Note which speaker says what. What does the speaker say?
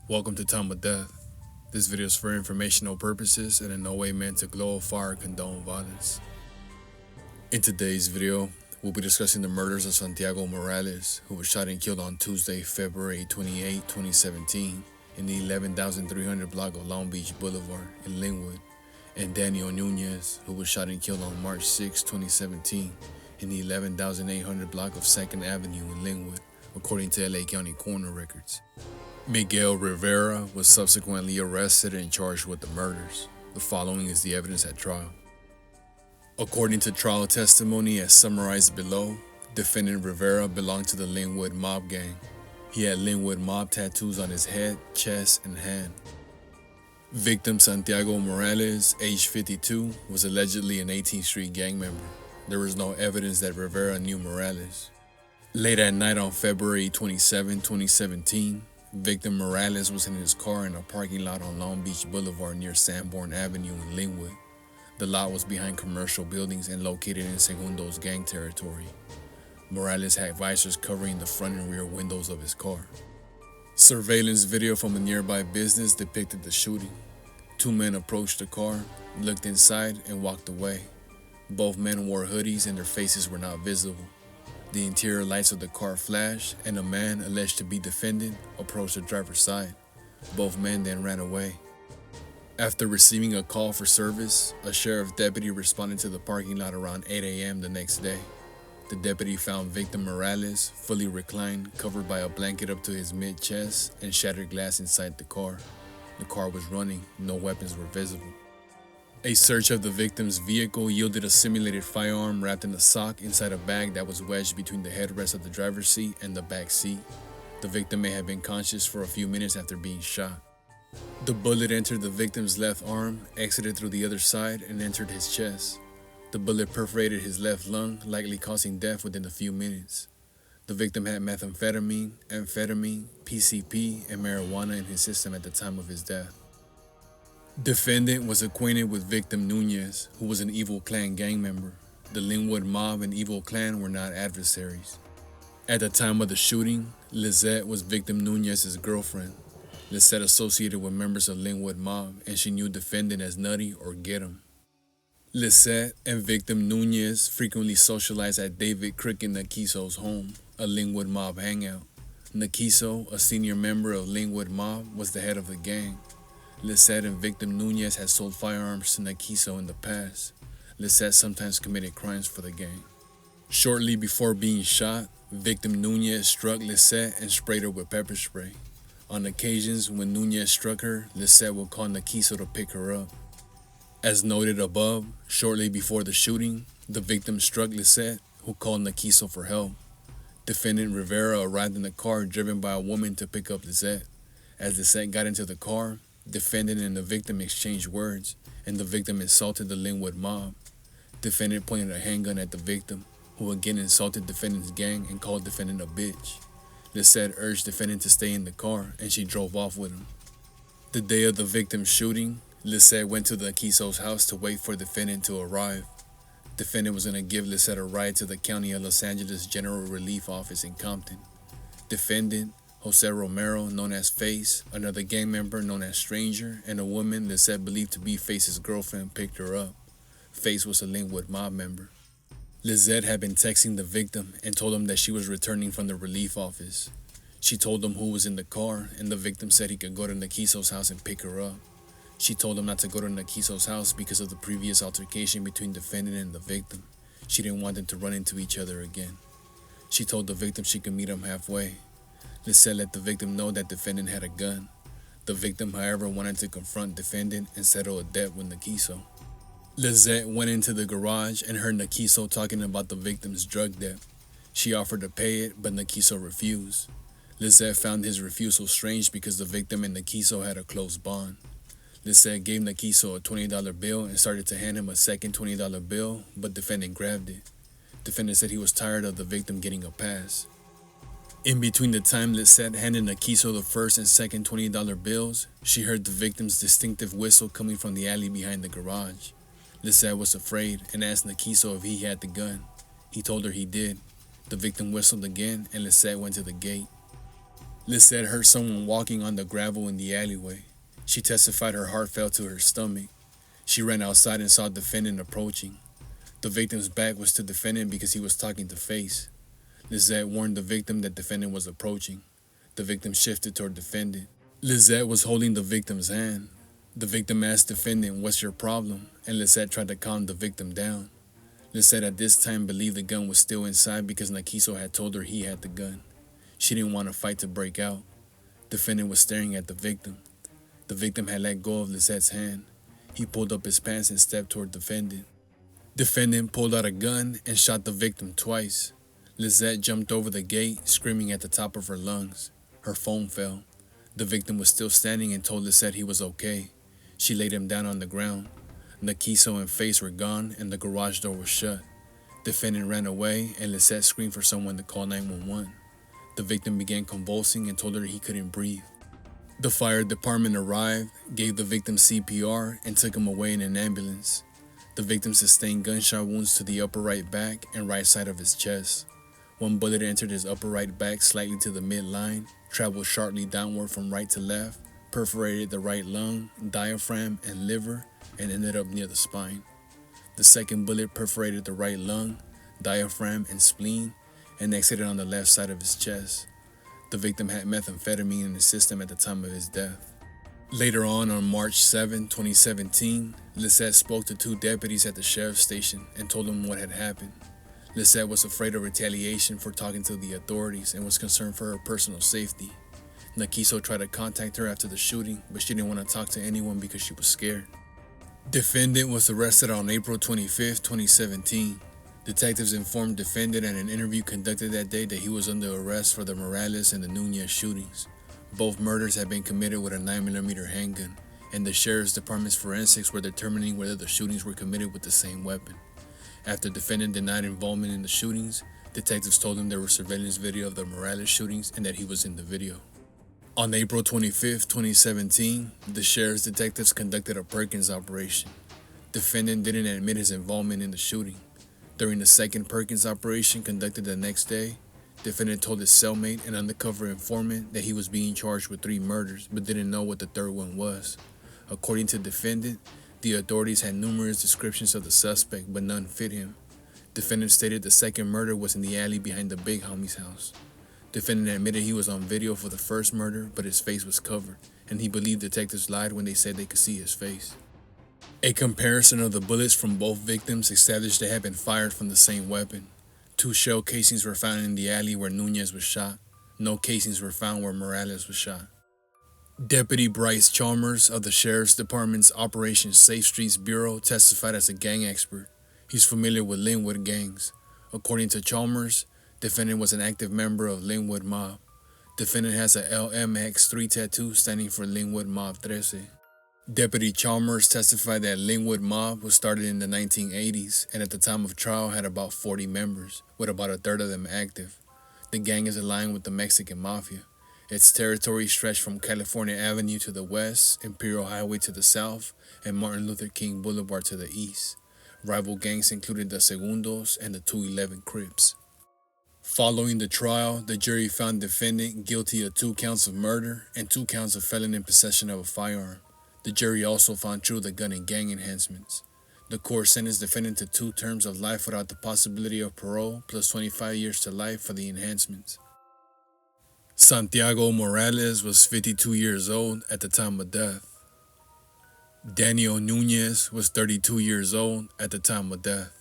Speaker 1: Welcome to Time of Death. This video is for informational purposes and in no way meant to glorify or condone violence. In today's video, we'll be discussing the murders of Santiago Morales, who was shot and killed on Tuesday, February 28, 2017, in the 11,300 block of Long Beach Boulevard in Lynwood, and Daniel Nunes, who was shot and killed on March 6, 2017, in the 11,800 block of 2nd Avenue in Lynwood, according to LA County coroner records. Miguel Rivera was subsequently arrested and charged with the murders. The following is the evidence at trial. According to trial testimony as summarized below, defendant Rivera belonged to the Lynwood mob gang. He had Lynwood mob tattoos on his head, chest, and hand. Victim Santiago Morales, age 52, was allegedly an 18th Street gang member. There was no evidence that Rivera knew Morales. Late at night on February 27, 2017, victim Morales was in his car in a parking lot on Long Beach Boulevard near Sanborn Avenue in Lynwood. The lot was behind commercial buildings and located in Segundo's gang territory. Morales had visors covering the front and rear windows of his car. Surveillance video from a nearby business depicted the shooting. Two men approached the car, looked inside, and walked away. Both men wore hoodies and their faces were not visible. The interior lights of the car flashed, and a man alleged to be defendant approached the driver's side. Both men then ran away. After receiving a call for service, a sheriff deputy responded to the parking lot around 8 a.m. the next day. The deputy found victim Morales fully reclined, covered by a blanket up to his mid-chest, and shattered glass inside the car. The car was running, no weapons were visible. A search of the victim's vehicle yielded a simulated firearm wrapped in a sock inside a bag that was wedged between the headrest of the driver's seat and the back seat. The victim may have been conscious for a few minutes after being shot. The bullet entered the victim's left arm, exited through the other side, and entered his chest. The bullet perforated his left lung, likely causing death within a few minutes. The victim had methamphetamine, amphetamine, PCP, and marijuana in his system at the time of his death. Defendant was acquainted with victim Nunes, who was an Evil Clan gang member. The Lynwood mob and Evil Clan were not adversaries. At the time of the shooting, Lizette was victim Nunes' girlfriend. Lizette associated with members of Lynwood mob, and she knew defendant as Nutty or Get 'em. Lizette and victim Nunes frequently socialized at David Cricket Naquiso's home, a Lynwood mob hangout. Naquiso, a senior member of Lynwood mob, was the head of the gang. Lizette and victim Nunes had sold firearms to Naquiso in the past. Lizette sometimes committed crimes for the gang. Shortly before being shot, victim Nunes struck Lizette and sprayed her with pepper spray. On occasions when Nunes struck her, Lizette would call Naquiso to pick her up. As noted above, shortly before the shooting, the victim struck Lizette, who called Naquiso for help. Defendant Rivera arrived in a car driven by a woman to pick up Lizette. As Lizette got into the car, defendant and the victim exchanged words, and the victim insulted the Lynwood mob. Defendant pointed a handgun at the victim, who again insulted defendant's gang and called defendant a bitch. Lizette urged defendant to stay in the car, and she drove off with him. The day of the victim's shooting, Lizette went to the Naquiso's house to wait for defendant to arrive. Defendant was going to give Lizette a ride to the County of Los Angeles General Relief Office in Compton. Defendant, Jose Romero, known as Face, another gang member known as Stranger, and a woman Lizette believed to be Face's girlfriend picked her up. Face was a Lynwood mob member. Lizette had been texting the victim and told him that she was returning from the relief office. She told him who was in the car, and the victim said he could go to Naquiso's house and pick her up. She told him not to go to Naquiso's house because of the previous altercation between defendant and the victim. She didn't want them to run into each other again. She told the victim she could meet him halfway. Lizette let the victim know that defendant had a gun. The victim, however, wanted to confront defendant and settle a debt with Naquiso. Lizette went into the garage and heard Naquiso talking about the victim's drug debt. She offered to pay it, but Naquiso refused. Lizette found his refusal strange because the victim and Naquiso had a close bond. Lizette gave Naquiso a $20 bill and started to hand him a second $20 bill, but defendant grabbed it. Defendant said he was tired of the victim getting a pass. In between the time Lizette handed Naquiso the first and second $20 bills, she heard the victim's distinctive whistle coming from the alley behind the garage. Lizette was afraid and asked Naquiso if he had the gun. He told her he did. The victim whistled again and Lizette went to the gate. Lisette heard someone walking on the gravel in the alleyway. She testified her heart fell to her stomach. She ran outside and saw the defendant approaching. The victim's back was to the defendant because he was talking to face. Lisette warned the victim that the defendant was approaching. The victim shifted toward the defendant. Lisette was holding the victim's hand. The victim asked the defendant, "What's your problem?" and Lisette tried to calm the victim down. Lisette at this time believed the gun was still inside because Nakiso had told her he had the gun. She didn't want a fight to break out. The defendant was staring at the victim. The victim had let go of Lisette's hand. He pulled up his pants and stepped toward the defendant. Defendant pulled out a gun and shot the victim twice. Lisette jumped over the gate, screaming at the top of her lungs. Her phone fell. The victim was still standing and told Lisette he was okay. She laid him down on the ground. Nakiso and Face were gone and the garage door was shut. Defendant ran away and Lisette screamed for someone to call 911. The victim began convulsing and told her he couldn't breathe. The fire department arrived, gave the victim CPR, and took him away in an ambulance. The victim sustained gunshot wounds to the upper right back and right side of his chest. One bullet entered his upper right back slightly to the midline, traveled sharply downward from right to left, perforated the right lung, diaphragm, and liver, and ended up near the spine. The second bullet perforated the right lung, diaphragm, and spleen, and exited on the left side of his chest. The victim had methamphetamine in his system at the time of his death. Later on March 7, 2017, Lisette spoke to two deputies at the sheriff's station and told them what had happened. Lisette was afraid of retaliation for talking to the authorities and was concerned for her personal safety. Nakiso tried to contact her after the shooting, but she didn't want to talk to anyone because she was scared. Defendant was arrested on April 25, 2017. Detectives informed defendant at an interview conducted that day that he was under arrest for the Morales and the Nunes shootings. Both murders had been committed with a 9mm handgun, and the sheriff's department's forensics were determining whether the shootings were committed with the same weapon. After defendant denied involvement in the shootings, detectives told him there was surveillance video of the Morales shootings and that he was in the video. On April 25, 2017, the sheriff's detectives conducted a Perkins operation. Defendant didn't admit his involvement in the shooting. During the second Perkins operation conducted the next day, defendant told his cellmate, an undercover informant, that he was being charged with 3 murders but didn't know what the third one was. According to defendant, the authorities had numerous descriptions of the suspect but none fit him. Defendant stated the second murder was in the alley behind the Big Homie's house. Defendant admitted he was on video for the first murder but his face was covered, and he believed detectives lied when they said they could see his face. A comparison of the bullets from both victims established they had been fired from the same weapon. 2 shell casings were found in the alley where Nunes was shot. No casings were found where Morales was shot. Deputy Bryce Chalmers of the Sheriff's Department's Operation Safe Streets Bureau testified as a gang expert. He's familiar with Lynwood gangs. According to Chalmers, defendant was an active member of Lynwood Mob. Defendant has a LMX3 tattoo standing for Lynwood Mob 13. Deputy Chalmers testified that Lynwood Mob was started in the 1980s and at the time of trial had about 40 members, with about a third of them active. The gang is aligned with the Mexican Mafia. Its territory stretched from California Avenue to the west, Imperial Highway to the south, and Martin Luther King Boulevard to the east. Rival gangs included the Segundos and the 211 Crips. Following the trial, the jury found defendant guilty of 2 counts of murder and 2 counts of felon in possession of a firearm. The jury also found true the gun and gang enhancements. The court sentenced defendant to 2 terms of life without the possibility of parole, plus 25 years to life for the enhancements. Santiago Morales was 52 years old at the time of death. Daniel Nunes was 32 years old at the time of death.